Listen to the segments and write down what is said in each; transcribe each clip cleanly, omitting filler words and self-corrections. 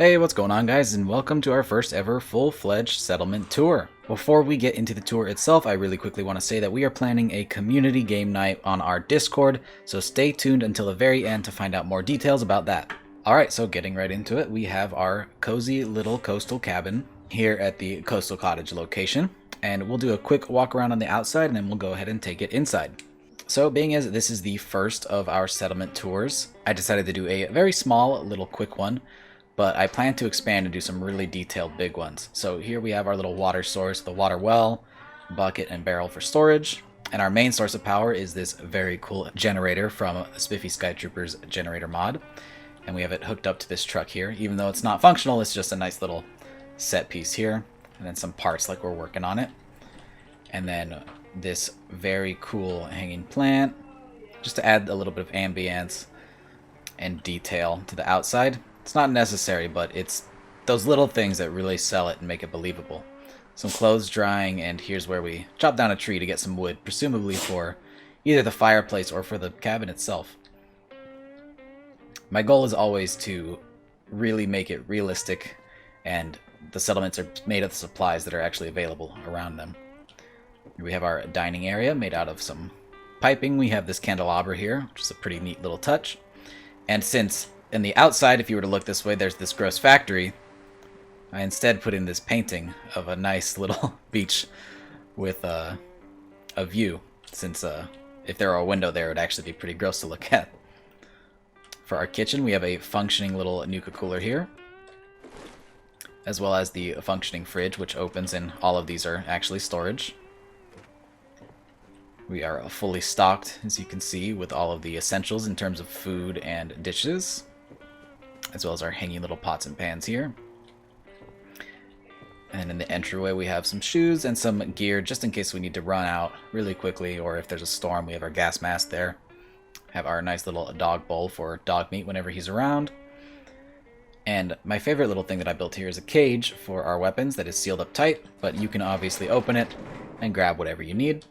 Hey, what's going on, guys, and welcome to our first ever full-fledged settlement tour. Before we get into the tour itself, I really quickly want to say that we are planning a community game night on our Discord, so stay tuned until the very end to find out more details about that. Alright, so getting right into it, we have our cozy little coastal cabin here at the Coastal Cottage location, and we'll do a quick walk around on the outside and then we'll go ahead and take it inside. So being as this is the first of our settlement tours, I decided to do a very small little quick one, but I plan to expand and do some really detailed big ones. So here we have our little water source, the water well, bucket and barrel for storage, and our main source of power is this very cool generator from Spiffy Skytrooper's generator mod, and we have it hooked up to this truck here. Even though it's not functional, it's just a nice little set piece here, and then some parts like we're working on it. And then this very cool hanging plant, just to add a little bit of ambience and detail to the outside. It's not necessary, but it's those little things that really sell it and make it believable. Some clothes drying, and here's where we chop down a tree to get some wood, presumably for either the fireplace or for the cabin itself. My goal is always to really make it realistic, and the settlements are made of the supplies that are actually available around them. Here we have our dining area made out of some piping. We have this candelabra here, which is a pretty neat little touch. And since in the outside, if you were to look this way, there's this gross factory, I instead put in this painting of a nice little beach with a view, since if there were a window there, it would actually be pretty gross to look at. For our kitchen, we have a functioning little Nuka cooler here, as well as the functioning fridge, which opens, and all of these are actually storage. We are fully stocked, as you can see, with all of the essentials in terms of food and dishes, as well as our hanging little pots and pans here. And in the entryway we have some shoes and some gear just in case we need to run out really quickly, or if there's a storm we have our gas mask there. Have our nice little dog bowl for dog meat whenever he's around. And my favorite little thing that I built here is a cage for our weapons that is sealed up tight, but you can obviously open it and grab whatever you need.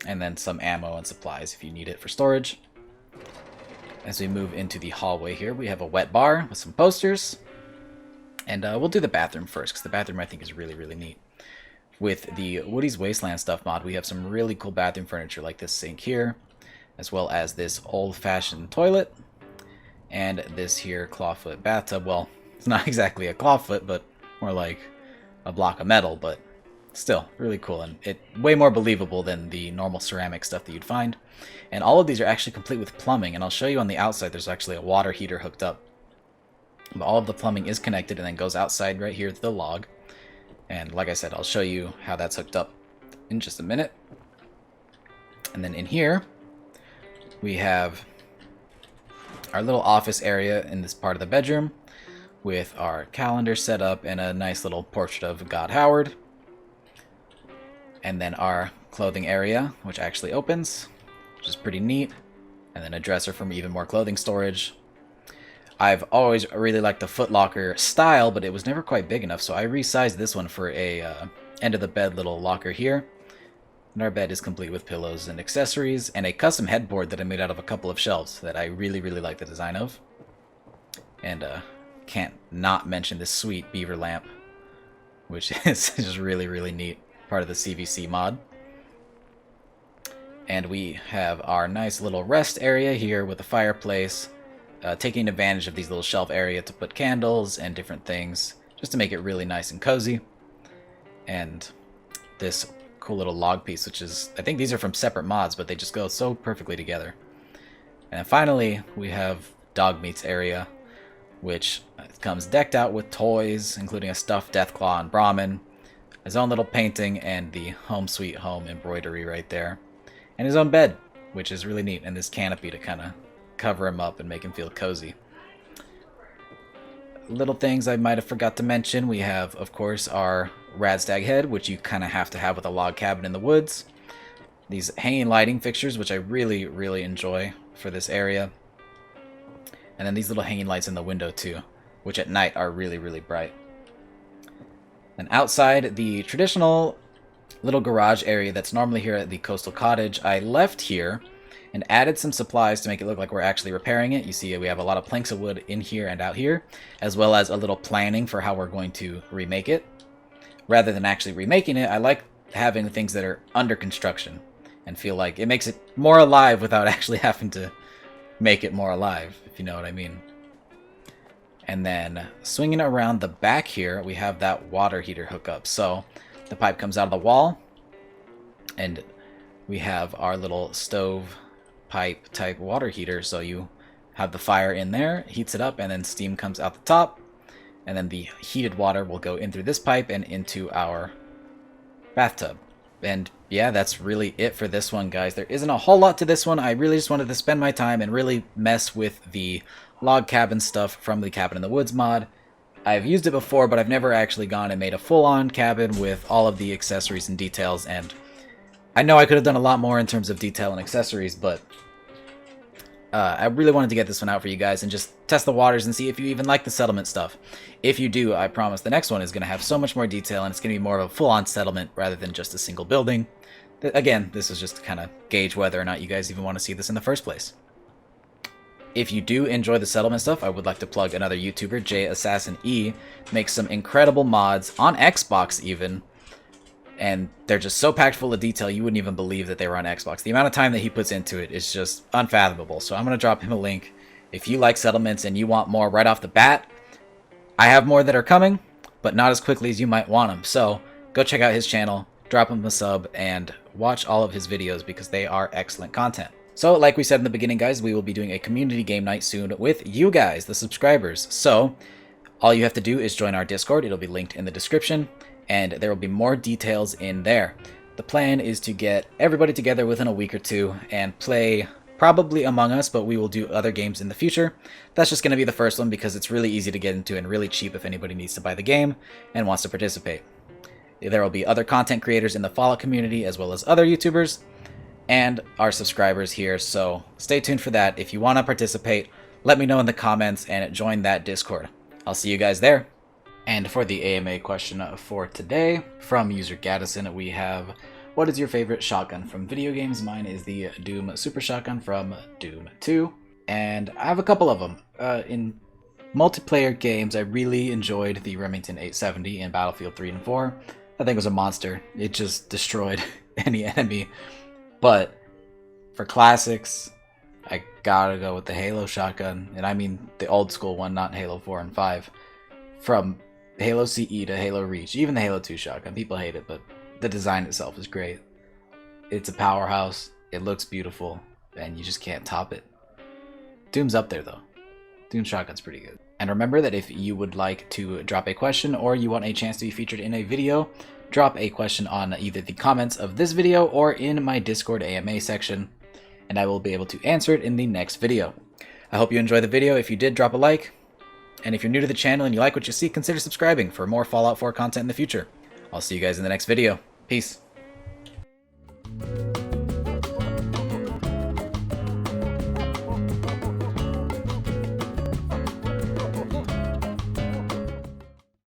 And then some ammo and supplies if you need it for storage. As we move into the hallway here, we have a wet bar with some posters. And we'll do the bathroom first, because the bathroom I think is really, really neat. With the Woody's Wasteland stuff mod, we have some really cool bathroom furniture like this sink here, as well as this old-fashioned toilet, and this here clawfoot bathtub. Well, it's not exactly a clawfoot, but more like a block of metal, but still really cool, and it way more believable than the normal ceramic stuff that you'd find. And all of these are actually complete with plumbing, and I'll show you on the outside there's actually a water heater hooked up. But all of the plumbing is connected and then goes outside right here to the log. And like I said, I'll show you how that's hooked up in just a minute. And then in here we have our little office area in this part of the bedroom with our calendar set up and a nice little portrait of God Howard. And then our clothing area, which actually opens, which is pretty neat. And then a dresser for even more clothing storage. I've always really liked the Foot Locker style, but it was never quite big enough, so I resized this one for a end of the bed little locker here. And our bed is complete with pillows and accessories, and a custom headboard that I made out of a couple of shelves that I really, really like the design of. And can't not mention this sweet beaver lamp, which is just really, really neat. Part of the CVC mod. And we have our nice little rest area here with a fireplace, taking advantage of these little shelf area to put candles and different things, just to make it really nice and cozy. And this cool little log piece, which is, I think these are from separate mods, but they just go so perfectly together. And finally, we have dog meats area, which comes decked out with toys, including a stuffed Deathclaw and Brahmin, his own little painting, and the Home Sweet Home embroidery right there. And his own bed, which is really neat, and this canopy to kind of cover him up and make him feel cozy. Little things I might have forgot to mention. We have, of course, our Radstag head, which you kind of have to have with a log cabin in the woods. These hanging lighting fixtures, which I really, really enjoy for this area. And then these little hanging lights in the window too, which at night are really, really bright. And outside, the traditional little garage area that's normally here at the Coastal Cottage, I left here and added some supplies to make it look like we're actually repairing it. You see we have a lot of planks of wood in here and out here, as well as a little planning for how we're going to remake it. Rather than actually remaking it, I like having things that are under construction and feel like it makes it more alive without actually having to make it more alive, if you know what I mean. And then swinging around the back here, we have that water heater hookup. So the pipe comes out of the wall, and we have our little stove pipe type water heater. So you have the fire in there, heats it up, and then steam comes out the top. And then the heated water will go in through this pipe and into our bathtub. And yeah, that's really it for this one, guys. There isn't a whole lot to this one. I really just wanted to spend my time and really mess with the log cabin stuff from the Cabin in the Woods mod. I've used it before, but I've never actually gone and made a full-on cabin with all of the accessories and details, and I know I could have done a lot more in terms of detail and accessories, but I really wanted to get this one out for you guys and just test the waters and see if you even like the settlement stuff. If you do, I promise the next one is going to have so much more detail, and it's going to be more of a full-on settlement rather than just a single building. Again, this is just to kind of gauge whether or not you guys even want to see this in the first place. If you do enjoy the settlement stuff, I would like to plug another YouTuber, JassassinE, makes some incredible mods, on Xbox even, and they're just so packed full of detail you wouldn't even believe that they were on Xbox. The amount of time that he puts into it is just unfathomable, so I'm going to drop him a link. If you like settlements and you want more right off the bat, I have more that are coming, but not as quickly as you might want them, so go check out his channel, drop him a sub, and watch all of his videos because they are excellent content. So, like we said in the beginning, guys, we will be doing a community game night soon with you guys, the subscribers. So, all you have to do is join our Discord. It'll be linked in the description, and there will be more details in there. The plan is to get everybody together within a week or two and play probably Among Us, but we will do other games in the future. That's just going to be the first one because it's really easy to get into and really cheap if anybody needs to buy the game and wants to participate. There will be other content creators in the Fallout community as well as other YouTubers and our subscribers here, so stay tuned for that. If you want to participate, let me know in the comments and join that Discord. I'll see you guys there. And for the AMA question for today, from user Gaddison, we have, what is your favorite shotgun from video games? Mine is the Doom Super Shotgun from Doom 2, and I have a couple of them. In multiplayer games, I really enjoyed the Remington 870 in Battlefield 3 and 4. I think it was a monster. It just destroyed any enemy. But for classics, I gotta go with the Halo shotgun, and I mean the old school one, not Halo 4 and 5. From Halo CE to Halo Reach, even the Halo 2 shotgun. People hate it, but the design itself is great. It's a powerhouse, it looks beautiful, and you just can't top it. Doom's up there though. Doom shotgun's pretty good. And remember that if you would like to drop a question or you want a chance to be featured in a video, drop a question on either the comments of this video or in my Discord AMA section, and I will be able to answer it in the next video. I hope you enjoyed the video. If you did, drop a like. And if you're new to the channel and you like what you see, consider subscribing for more Fallout 4 content in the future. I'll see you guys in the next video. Peace.